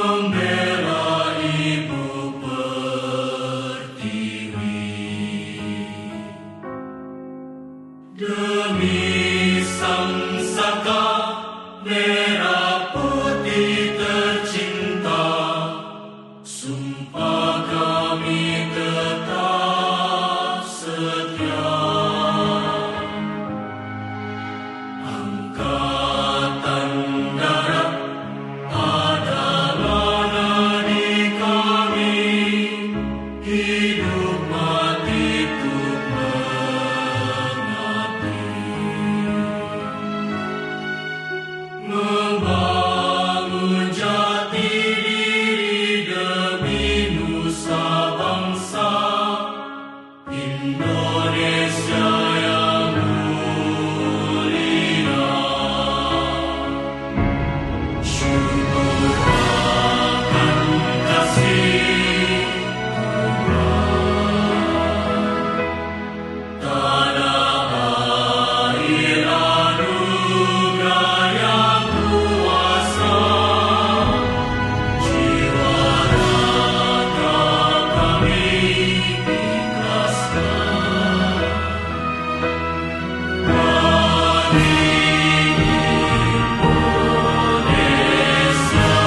membela Ibu Pertiwi. Demi Sang Saka merah putih tercinta, sumpah kami tetap setia. Angkatan Darat adalah nadi kami, hidup mati untuk mengabdi. Membangun jati diri demi nusa bangsa Indonesia yang mulia. Syukur akan kasih tanah air anugerah yang kuasa, jiwa raga kami ikhlaskan. Bagi Indonesia,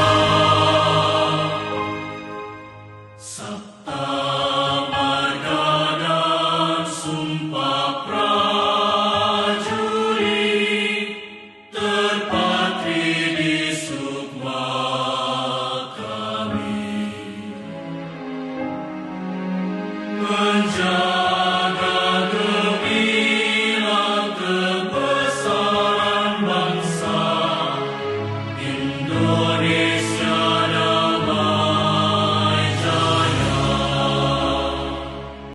Sabta Marga dan Sumpah Prajurit terpatri di sukma kami. Menjaga